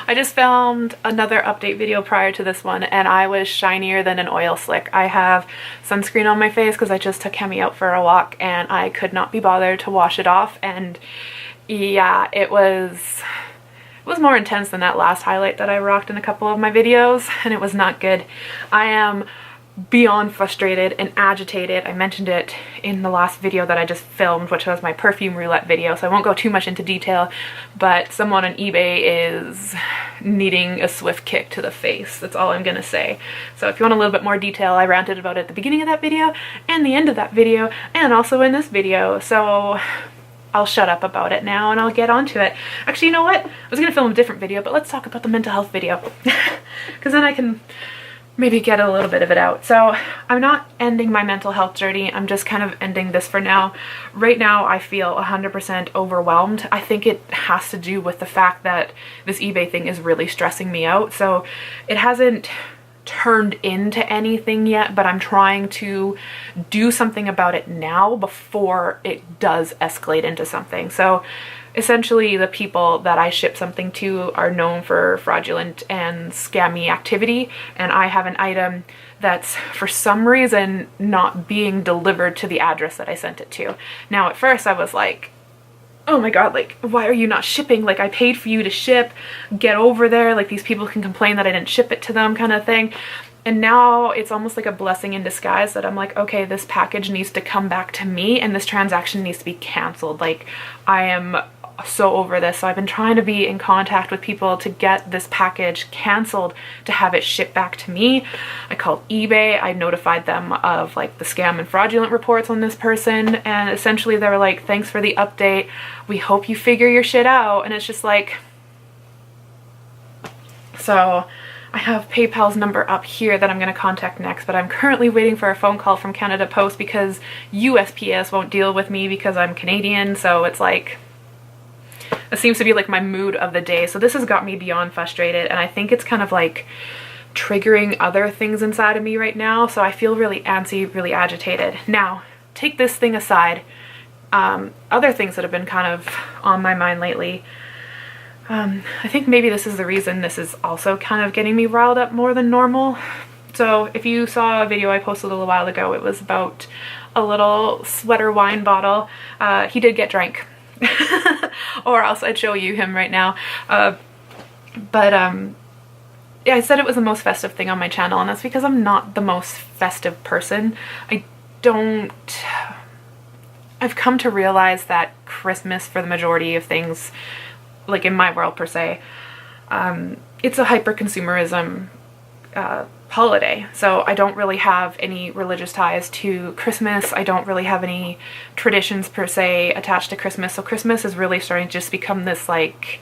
I just filmed another update video prior to this one and I was shinier than an oil slick. I have sunscreen on my face because I just took Hemi out for a walk and I could not be bothered to wash it off, and yeah, it was more intense than that last highlight that I rocked in a couple of my videos, and it was not good. I am beyond frustrated and agitated. I mentioned it in the last video that I just filmed, which was my perfume roulette video, so I won't go too much into detail, but someone on eBay is needing a swift kick to the face. That's all I'm gonna say. So if you want a little bit more detail, I ranted about it at the beginning of that video and the end of that video and also in this video, so I'll shut up about it now and I'll get onto it. Actually, you know what? I was gonna film a different video, but let's talk about the mental health video because then I can maybe get a little bit of it out. So I'm not ending my mental health journey. I'm just kind of ending this for now. Right now, I feel 100% overwhelmed. I think it has to do with the fact that this eBay thing is really stressing me out. So it hasn't turned into anything yet, but I'm trying to do something about it now before it does escalate into something. So essentially the people that I ship something to are known for fraudulent and scammy activity, and I have an item that's for some reason not being delivered to the address that I sent it to. Now at first I was like, oh my god, like, why are you not shipping? Like, I paid for you to ship, get over there, like these people can complain that I didn't ship it to them kind of thing. And now it's almost like a blessing in disguise that I'm like, okay, this package needs to come back to me and this transaction needs to be canceled. Like, I am so over this. So I've been trying to be in contact with people to get this package canceled to have it shipped back to me. I called eBay. I notified them of like the scam and fraudulent reports on this person, and essentially they were like, thanks for the update. We hope you figure your shit out. And it's just like, so I have PayPal's number up here that I'm going to contact next, but I'm currently waiting for a phone call from Canada Post because USPS won't deal with me because I'm Canadian. So it's like, it seems to be like my mood of the day. So this has got me beyond frustrated, and I think it's kind of like triggering other things inside of me right now. So I feel really antsy, really agitated. Now, take this thing aside. Other things that have been kind of on my mind lately. I think maybe this is the reason this is also kind of getting me riled up more than normal. So if you saw a video I posted a little while ago, it was about a little sweater wine bottle. He did get drank. Or else I'd show you him right now. Yeah, I said it was the most festive thing on my channel, and that's because I'm not the most festive person. I've come to realize that Christmas, for the majority of things, like in my world per se, it's a hyper-consumerism holiday. So I don't really have any religious ties to Christmas. I don't really have any traditions per se attached to Christmas. So Christmas is really starting to just become this like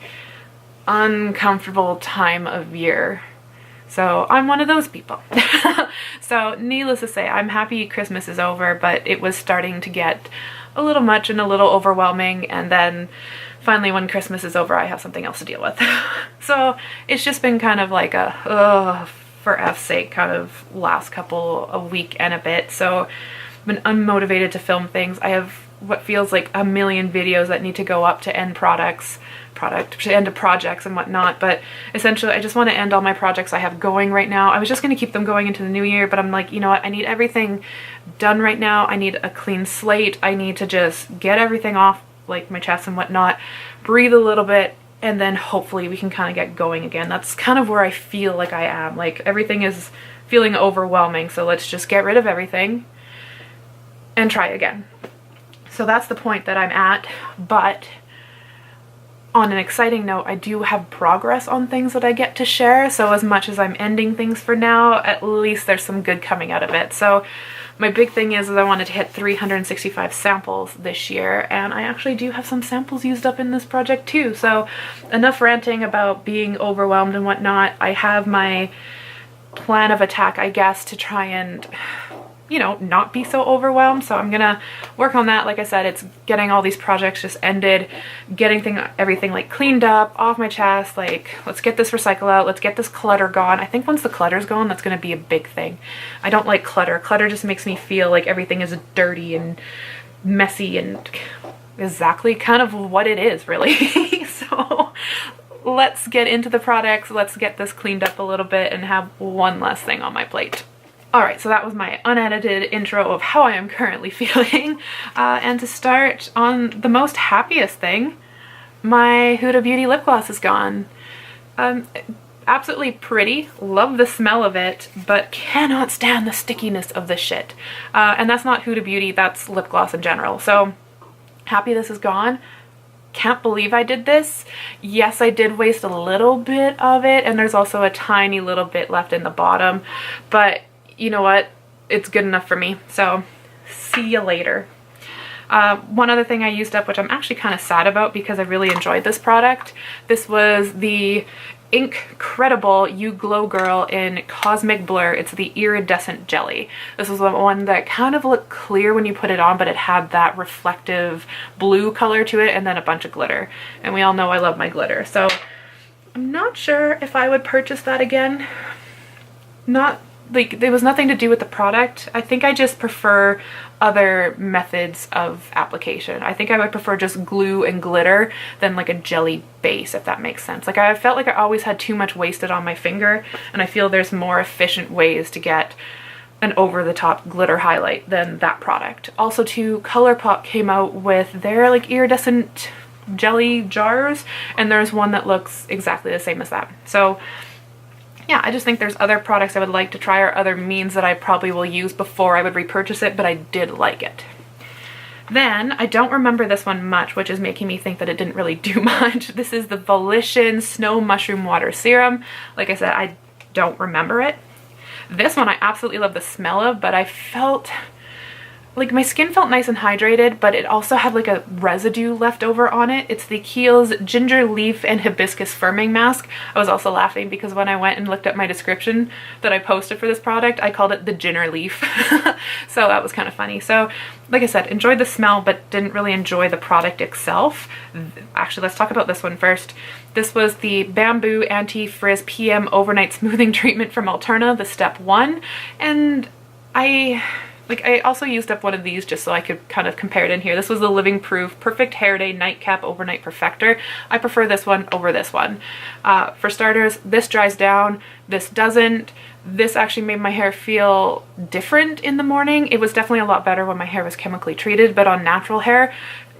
uncomfortable time of year. So I'm one of those people. So needless to say, I'm happy Christmas is over, but it was starting to get a little much and a little overwhelming, and then finally when Christmas is over I have something else to deal with. So it's just been kind of like a for F's sake kind of last couple a week and a bit. So I've been unmotivated to film things. I have what feels like a million videos that need to go up to end projects and whatnot, but essentially I just want to end all my projects I have going right now. I was just going to keep them going into the new year, but I'm like, you know what, I need everything done right now. I need a clean slate. I need to just get everything off like my chest and whatnot, breathe a little bit, and then hopefully we can kind of get going again. That's kind of where I feel like I am. Like everything is feeling overwhelming, so let's just get rid of everything and try again. So that's the point that I'm at, but on an exciting note, I do have progress on things that I get to share. So as much as I'm ending things for now, at least there's some good coming out of it. So my big thing is I wanted to hit 365 samples this year, and I actually do have some samples used up in this project too. So enough ranting about being overwhelmed and whatnot. I have my plan of attack, I guess, to try and, you know, not be so overwhelmed. So I'm gonna work on that. Like I said, it's getting all these projects just ended, getting everything like cleaned up off my chest. Like, let's get this recycle out, let's get this clutter gone. I think once the clutter's gone, that's gonna be a big thing. I don't like clutter. Clutter just makes me feel like everything is dirty and messy, and exactly kind of what it is really. So let's get into the products. Let's get this cleaned up a little bit and have one less thing on my plate. Alright, so that was my unedited intro of how I am currently feeling. And to start on the most happiest thing, my Huda Beauty lip gloss is gone. Absolutely pretty, love the smell of it, but cannot stand the stickiness of this shit. And that's not Huda Beauty, that's lip gloss in general. So happy this is gone. Can't believe I did this. Yes, I did waste a little bit of it, and there's also a tiny little bit left in the bottom, but you know what? It's good enough for me. So see you later. One other thing I used up, which I'm actually kind of sad about because I really enjoyed this product. This was the Incredible You Glow Girl in Cosmic Blur. It's the iridescent jelly. This was the one that kind of looked clear when you put it on, but it had that reflective blue color to it and then a bunch of glitter. And we all know I love my glitter. So I'm not sure if I would purchase that again. Not like, there was nothing to do with the product. I think I just prefer other methods of application. I think I would prefer just glue and glitter than like a jelly base, if that makes sense. Like I felt like I always had too much wasted on my finger, and I feel there's more efficient ways to get an over-the-top glitter highlight than that product. Also too, ColourPop came out with their like iridescent jelly jars, and there's one that looks exactly the same as that. So yeah, I just think there's other products I would like to try, or other means that I probably will use before I would repurchase it, but I did like it. Then, I don't remember this one much, which is making me think that it didn't really do much. This is the Volition Snow Mushroom Water Serum. Like I said, I don't remember it. This one I absolutely love the smell of, but I felt like my skin felt nice and hydrated, but it also had like a residue left over on it. It's the Kiehl's Ginger Leaf and Hibiscus Firming Mask. I was also laughing because when I went and looked at my description that I posted for this product, I called it the Ginger Leaf. So that was kind of funny. So like I said, enjoyed the smell, but didn't really enjoy the product itself. Actually, let's talk about this one first. This was the Bamboo Anti-Frizz PM Overnight Smoothing Treatment from Alterna, the Step 1. And I also used up one of these just so I could kind of compare it in here. This was the Living Proof Perfect Hair Day Nightcap Overnight Perfector. I prefer this one over this one. For starters, this dries down, this doesn't. This actually made my hair feel different in the morning. It was definitely a lot better when my hair was chemically treated, but on natural hair,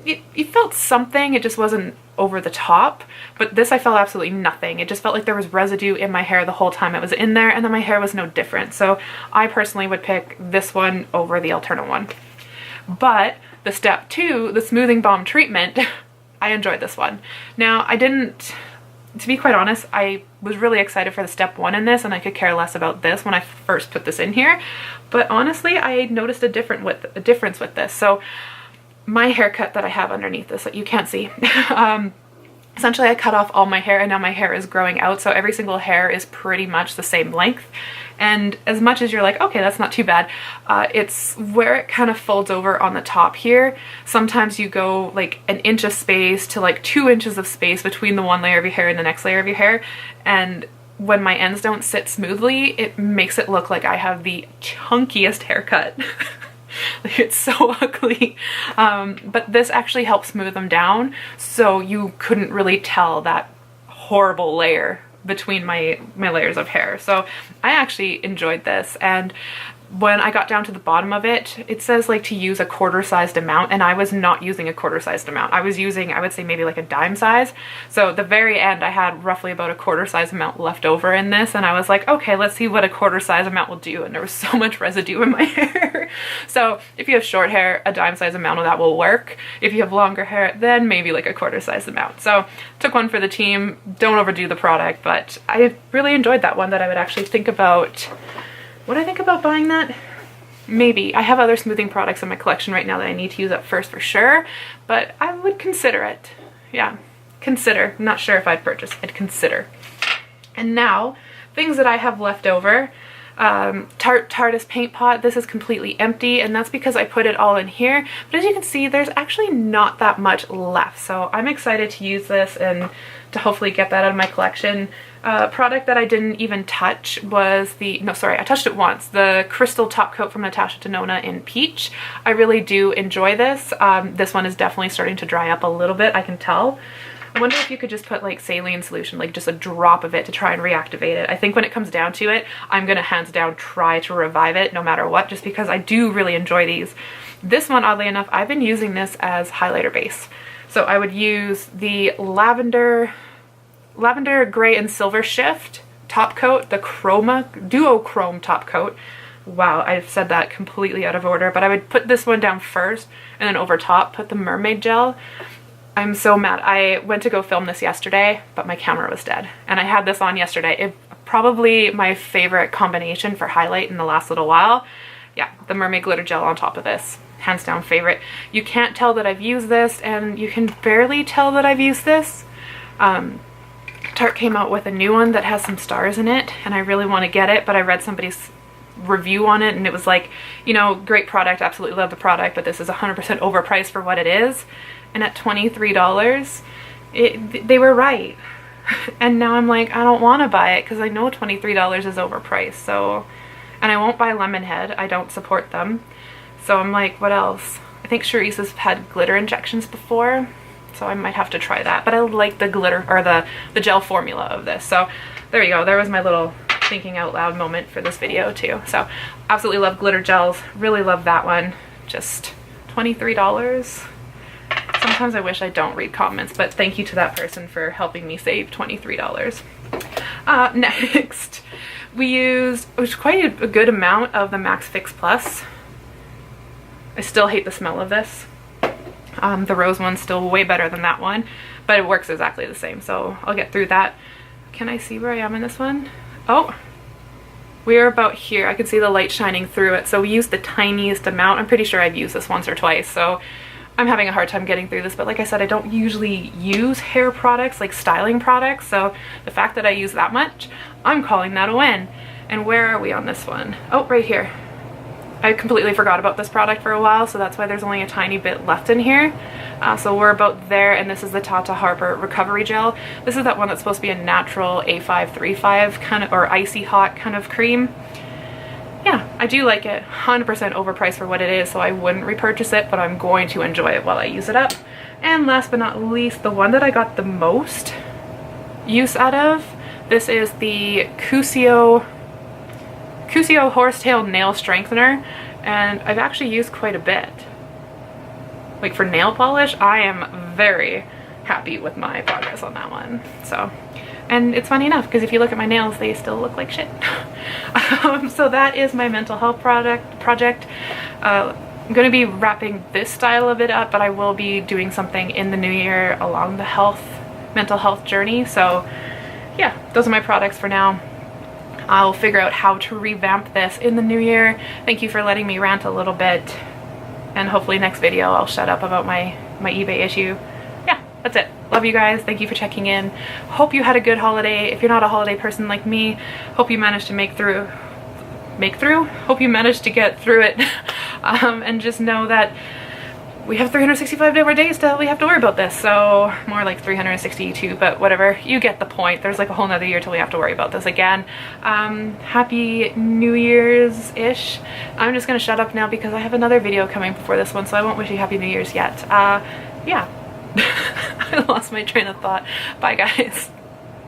it felt something. It just wasn't over the top, but this I felt absolutely nothing. It just felt like there was residue in my hair the whole time it was in there, and then my hair was no different. So I personally would pick this one over the Alterna one. But the Step 2, the Smoothing Balm Treatment, I enjoyed this one. Now I didn't, to be quite honest, I was really excited for the Step 1 in this, and I could care less about this when I first put this in here, but honestly I noticed a difference with this. So my haircut that I have underneath this that you can't see, essentially I cut off all my hair and now my hair is growing out, so every single hair is pretty much the same length. And as much as you're like, okay, that's not too bad, it's where it kind of folds over on the top here. Sometimes you go like an inch of space to like 2 inches of space between the one layer of your hair and the next layer of your hair, and when my ends don't sit smoothly, it makes it look like I have the chunkiest haircut. It's so ugly, but this actually helps smooth them down, so you couldn't really tell that horrible layer between my layers of hair. So I actually enjoyed this, and when I got down to the bottom of it, it says like to use a quarter-sized amount, and I was not using a quarter-sized amount. I was using, I would say maybe like a dime size. So at the very end, I had roughly about a quarter-size amount left over in this, and I was like, okay, let's see what a quarter-size amount will do. And there was so much residue in my hair. So if you have short hair, a dime-size amount of that will work. If you have longer hair, then maybe like a quarter-size amount. So took one for the team. Don't overdo the product, but I really enjoyed that one. That I would actually think about. Would I think about buying that? Maybe. I have other smoothing products in my collection right now that I need to use up first for sure, but I would consider it. Yeah, consider. I'm not sure if I'd purchase. I'd consider. And now, things that I have left over. Tarte's paint pot. This is completely empty, and that's because I put it all in here. But as you can see, there's actually not that much left. So I'm excited to use this and to hopefully get that out of my collection. Product that I didn't even touch was I touched it once, the Crystal Top Coat from Natasha Denona in Peach. I really do enjoy this. This one is definitely starting to dry up a little bit, I can tell. I wonder if you could just put like saline solution, like just a drop of it to try and reactivate it. I think when it comes down to it, I'm gonna hands down try to revive it no matter what, just because I do really enjoy these. This one, oddly enough, I've been using this as highlighter base. So I would use the lavender gray and silver shift top coat, the duochrome top coat. Wow, I've said that completely out of order, but I would put this one down first and then over top put the mermaid gel. I'm so mad. I went to go film this yesterday, but my camera was dead. And I had this on yesterday. It probably my favorite combination for highlight in the last little while. Yeah, the mermaid glitter gel on top of this. Hands down favorite. You can't tell that I've used this, and you can barely tell that I've used this. Tarte came out with a new one that has some stars in it, and I really want to get it, but I read somebody's review on it and it was like, you know, great product, absolutely love the product, but this is 100% overpriced for what it is. And at $23, they were right. And now I'm like, I don't want to buy it because I know $23 is overpriced. So, and I won't buy Lemonhead. I don't support them. So I'm like, what else? I think Charisse has had glitter injections before, so I might have to try that. But I like the glitter, or the gel formula of this. So there you go. There was my little thinking out loud moment for this video too. So absolutely love glitter gels. Really love that one. Just $23. Sometimes I wish I don't read comments, but thank you to that person for helping me save $23. Next, we used quite a good amount of the Max Fix Plus. I still hate the smell of this. The rose one's still way better than that one, but it works exactly the same, so I'll get through that. Can I see where I am in this one? Oh, we are about here. I can see the light shining through it, so we used the tiniest amount. I'm pretty sure I've used this once or twice, so I'm having a hard time getting through this, but like I said, I don't usually use hair products, like styling products, so the fact that I use that much, I'm calling that a win. And where are we on this one? Oh, right here. I completely forgot about this product for a while, so that's why there's only a tiny bit left in here. So we're about there, and this is the Tata Harper Recovery Gel. This is that one that's supposed to be a natural A535 kind of, or icy hot kind of cream. Yeah, I do like it. 100% overpriced for what it is, so I wouldn't repurchase it, but I'm going to enjoy it while I use it up. And last but not least, the one that I got the most use out of, this is the Cusio Horsetail Nail Strengthener, and I've actually used quite a bit. Like for nail polish, I am very happy with my progress on that one. So, and it's funny enough because if you look at my nails, they still look like shit. So that is my mental health project. I'm going to be wrapping this style of it up, but I will be doing something in the new year along the mental health journey. So yeah, those are my products for now. I'll figure out how to revamp this in the new year. Thank you for letting me rant a little bit, and hopefully next video I'll shut up about my eBay issue. Yeah, that's it. Love you guys. Thank you for checking in. Hope you had a good holiday. If you're not a holiday person like me, hope you managed to hope you managed to get through it. And just know that we have 365 more days till we have to worry about this, so more like 362, but whatever, you get the point. There's like a whole nother year till we have to worry about this again. Happy New Year's-ish. I'm just gonna shut up now because I have another video coming before this one, so I won't wish you Happy New Year's yet. Yeah. I lost my train of thought. Bye guys.